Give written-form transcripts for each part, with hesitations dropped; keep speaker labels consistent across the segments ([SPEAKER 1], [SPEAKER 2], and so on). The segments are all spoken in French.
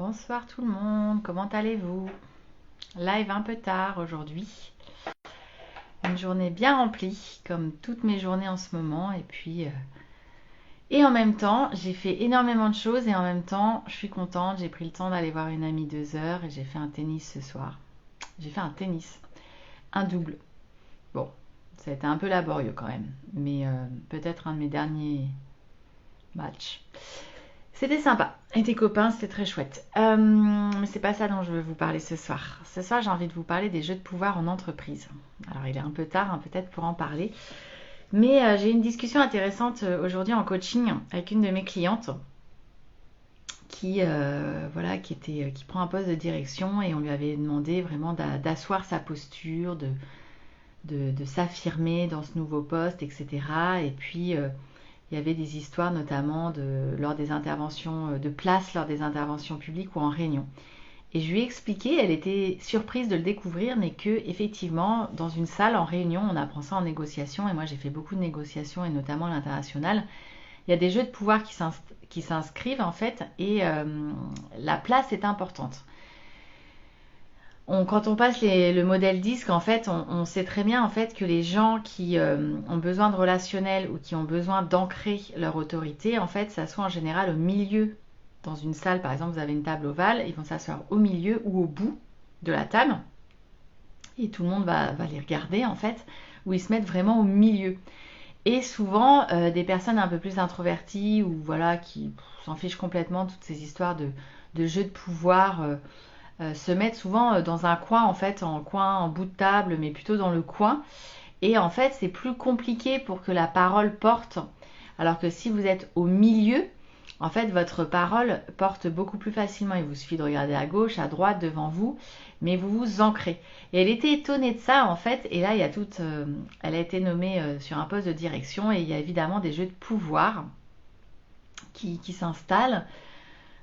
[SPEAKER 1] Bonsoir tout le monde, comment allez-vous? Live un peu tard aujourd'hui. Une journée bien remplie, comme toutes mes journées en ce moment. Et en même temps, j'ai fait énormément de choses et en même temps, je suis contente. J'ai pris le temps d'aller voir une amie 2 heures et j'ai fait un tennis ce soir. J'ai fait un tennis, un double. Bon, ça a été un peu laborieux quand même, mais peut-être un de mes derniers matchs. C'était sympa. Et tes copains, c'était très chouette. Mais c'est pas ça dont je veux vous parler ce soir. Ce soir, j'ai envie de vous parler des jeux de pouvoir en entreprise. Alors, il est un peu tard, hein, peut-être pour en parler. Mais j'ai eu une discussion intéressante aujourd'hui en coaching avec une de mes clientes qui prend un poste de direction et on lui avait demandé vraiment d'asseoir sa posture, de s'affirmer dans ce nouveau poste, etc. Et puis, il y avait des histoires notamment lors des interventions de place, lors des interventions publiques ou en réunion. Et je lui ai expliqué, elle était surprise de le découvrir, mais que effectivement, dans une salle en réunion, on apprend ça en négociation, et moi j'ai fait beaucoup de négociations, et notamment à l'international, il y a des jeux de pouvoir qui s'inscrivent en fait, et la place est importante. Quand on passe le modèle disque, en fait, on sait très bien en fait que les gens qui ont besoin de relationnel ou qui ont besoin d'ancrer leur autorité, en fait, ça soit en général au milieu. Dans une salle, par exemple, vous avez une table ovale, ils vont s'asseoir au milieu ou au bout de la table et tout le monde va les regarder en fait, où ils se mettent vraiment au milieu. Et souvent, des personnes un peu plus introverties ou voilà qui s'en fichent complètement de toutes ces histoires de jeux de pouvoir. Se mettent souvent dans un coin en fait, en coin, en bout de table, mais plutôt dans le coin. Et en fait, c'est plus compliqué pour que la parole porte. Alors que si vous êtes au milieu, en fait, votre parole porte beaucoup plus facilement. Il vous suffit de regarder à gauche, à droite, devant vous, mais vous vous ancrez. Et elle était étonnée de ça, en fait. Et là, il y a elle a été nommée sur un poste de direction et il y a évidemment des jeux de pouvoir qui s'installent.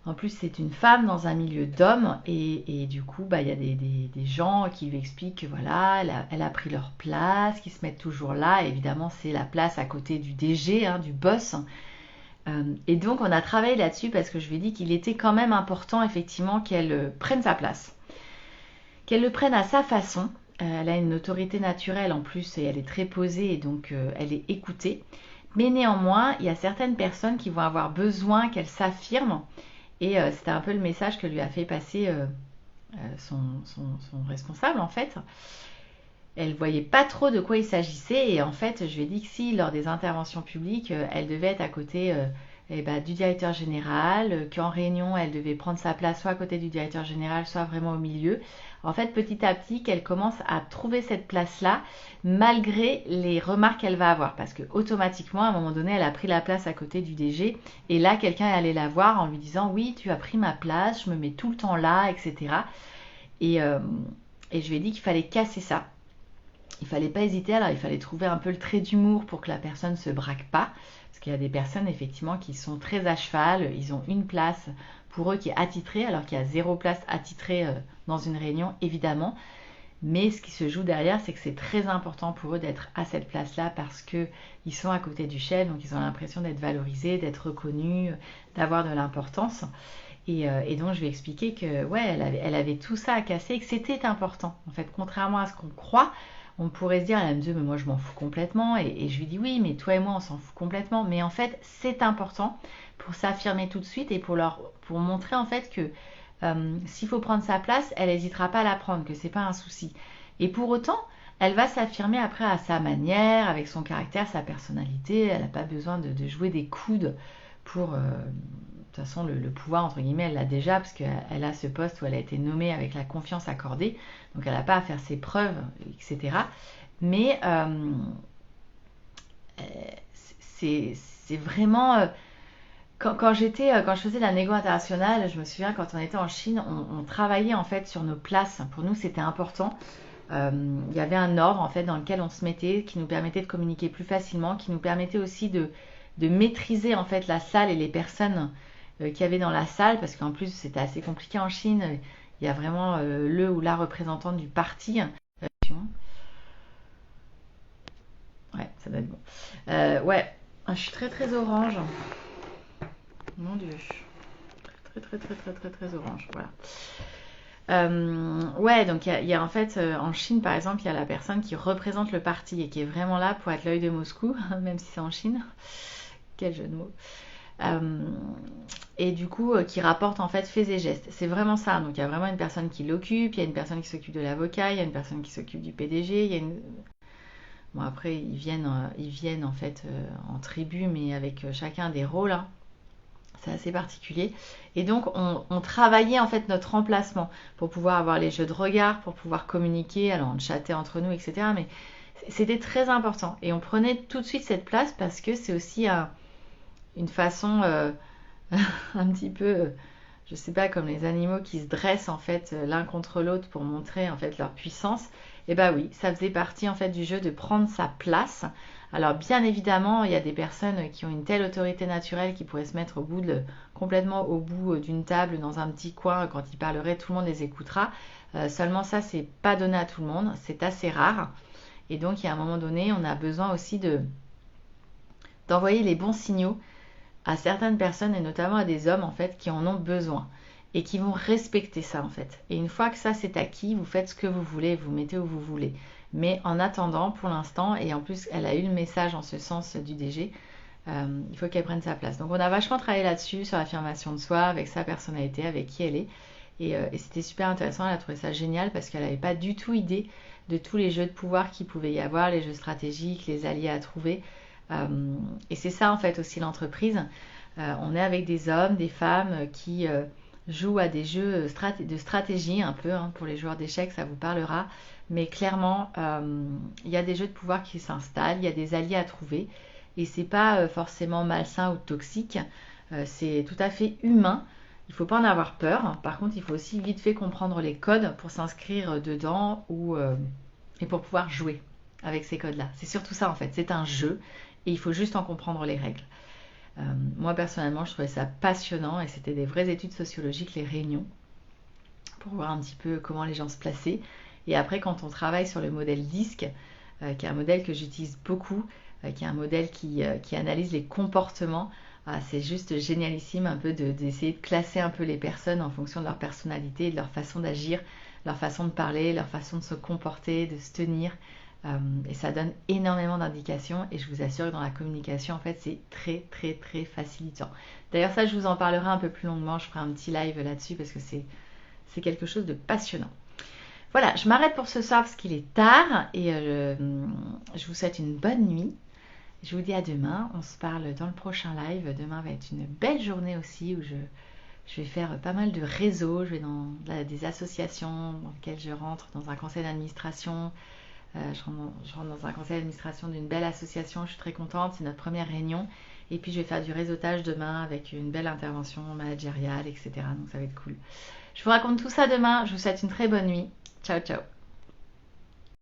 [SPEAKER 1] En plus, c'est une femme dans un milieu d'hommes et du coup, il y a des gens qui lui expliquent que voilà, elle a pris leur place, qu'ils se mettent toujours là. Et évidemment, c'est la place à côté du DG, hein, du boss. Et donc, on a travaillé là-dessus parce que je lui ai dit qu'il était quand même important, effectivement, qu'elle prenne sa place. Qu'elle le prenne à sa façon. Elle a une autorité naturelle en plus et elle est très posée et donc elle est écoutée. Mais néanmoins, il y a certaines personnes qui vont avoir besoin qu'elle s'affirme. Et c'était un peu le message que lui a fait passer son responsable en fait. Elle voyait pas trop de quoi il s'agissait et en fait je lui ai dit que si lors des interventions publiques elle devait être à côté du directeur général, qu'en réunion elle devait prendre sa place soit à côté du directeur général soit vraiment au milieu. En fait petit à petit qu'elle commence à trouver cette place là malgré les remarques qu'elle va avoir parce que automatiquement à un moment donné elle a pris la place à côté du DG et là quelqu'un est allé la voir en lui disant oui tu as pris ma place, je me mets tout le temps là, etc. Et, euh, et je lui ai dit qu'il fallait casser ça. Il fallait pas hésiter, alors il fallait trouver un peu le trait d'humour pour que la personne se braque pas, parce qu'il y a des personnes effectivement qui sont très à cheval, ils ont une place pour eux qui est attitrée, alors qu'il y a 0 place attitrée dans une réunion évidemment, mais ce qui se joue derrière, c'est que c'est très important pour eux d'être à cette place-là parce qu'ils sont à côté du chef, donc ils ont l'impression d'être valorisés, d'être reconnus, d'avoir de l'importance. Et donc je lui ai expliqué que ouais, elle avait tout ça à casser et que c'était important. En fait, contrairement à ce qu'on croit, on pourrait se dire, elle me dit, mais moi je m'en fous complètement. Et je lui dis, oui, mais toi et moi on s'en fout complètement. Mais en fait, c'est important pour s'affirmer tout de suite et pour montrer en fait que s'il faut prendre sa place, elle n'hésitera pas à la prendre, que c'est pas un souci. Et pour autant, elle va s'affirmer après à sa manière, avec son caractère, sa personnalité. Elle n'a pas besoin de jouer des coudes pour, de toute façon, le pouvoir, entre guillemets, elle l'a déjà, parce qu'elle a ce poste où elle a été nommée avec la confiance accordée, donc elle n'a pas à faire ses preuves, etc. Mais c'est vraiment... quand je faisais la négo internationale, je me souviens, quand on était en Chine, on travaillait en fait sur nos places. Pour nous, c'était important. Il y avait un ordre en fait dans lequel on se mettait, qui nous permettait de communiquer plus facilement, qui nous permettait aussi de maîtriser en fait la salle et les personnes qu'il y avait dans la salle, parce qu'en plus c'était assez compliqué en Chine. Il y a vraiment le ou la représentante du parti. Ouais, ça doit être bon. Ouais, je suis très très orange. Mon Dieu. Très très orange. Voilà. Ouais, donc il y a en fait en Chine par exemple, il y a la personne qui représente le parti et qui est vraiment là pour être l'œil de Moscou, même si c'est en Chine. Quel jeu de mots. Euh, et du coup, qui rapporte en fait faits et gestes. C'est vraiment ça. Donc il y a vraiment une personne qui l'occupe, il y a une personne qui s'occupe de l'avocat, il y a une personne qui s'occupe du PDG, il y a une... Bon après ils viennent en fait en tribu, mais avec chacun des rôles. Hein. C'est assez particulier. Et donc, on travaillait en fait notre remplacement pour pouvoir avoir les jeux de regard, pour pouvoir communiquer. Alors, on chattait entre nous, etc. Mais c'était très important. Et on prenait tout de suite cette place parce que c'est aussi une façon un petit peu, je sais pas, comme les animaux qui se dressent en fait l'un contre l'autre pour montrer en fait leur puissance. Et bah oui, ça faisait partie en fait du jeu de prendre sa place. Alors bien évidemment, il y a des personnes qui ont une telle autorité naturelle qui pourraient se mettre complètement au bout d'une table dans un petit coin quand ils parleraient, tout le monde les écoutera. Seulement ça, c'est pas donné à tout le monde, c'est assez rare. Et donc, il y a un moment donné, on a besoin aussi d'envoyer les bons signaux à certaines personnes et notamment à des hommes en fait qui en ont besoin et qui vont respecter ça en fait. Et une fois que ça c'est acquis, vous faites ce que vous voulez, vous mettez où vous voulez. Mais en attendant, pour l'instant, et en plus elle a eu le message en ce sens du DG, il faut qu'elle prenne sa place. Donc on a vachement travaillé là-dessus, sur l'affirmation de soi, avec sa personnalité, avec qui elle est. Et c'était super intéressant, elle a trouvé ça génial parce qu'elle n'avait pas du tout idée de tous les jeux de pouvoir qu'il pouvait y avoir, les jeux stratégiques, les alliés à trouver. Et c'est ça en fait aussi l'entreprise. On est avec des hommes, des femmes qui jouent à des jeux de stratégie un peu. Hein, pour les joueurs d'échecs, ça vous parlera. Mais clairement, il y a des jeux de pouvoir qui s'installent, il y a des alliés à trouver. Et c'est pas forcément malsain ou toxique. C'est tout à fait humain. Il ne faut pas en avoir peur. Par contre, il faut aussi vite fait comprendre les codes pour s'inscrire dedans et pour pouvoir jouer avec ces codes-là. C'est surtout ça en fait. C'est un jeu et il faut juste en comprendre les règles. Moi personnellement, je trouvais ça passionnant et c'était des vraies études sociologiques, les réunions, pour voir un petit peu comment les gens se plaçaient. Et après, quand on travaille sur le modèle DISC, qui est un modèle que j'utilise beaucoup, qui est un modèle qui analyse les comportements, c'est juste génialissime un peu d'essayer de classer un peu les personnes en fonction de leur personnalité, de leur façon d'agir, leur façon de parler, leur façon de se comporter, de se tenir. Et ça donne énormément d'indications et je vous assure que dans la communication en fait c'est très facilitant. D'ailleurs ça je vous en parlerai un peu plus longuement, je ferai un petit live là-dessus parce que c'est quelque chose de passionnant. Voilà, je m'arrête pour ce soir parce qu'il est tard et je vous souhaite une bonne nuit. Je vous dis à demain, on se parle dans le prochain live. Demain va être une belle journée aussi où je vais faire pas mal de réseaux, je vais dans des associations dans lesquelles je rentre, dans un conseil d'administration. Je rentre dans un conseil d'administration d'une belle association, je suis très contente, c'est notre première réunion. Et puis je vais faire du réseautage demain avec une belle intervention managériale, etc. Donc ça va être cool. Je vous raconte tout ça demain, je vous souhaite une très bonne nuit. Ciao ciao.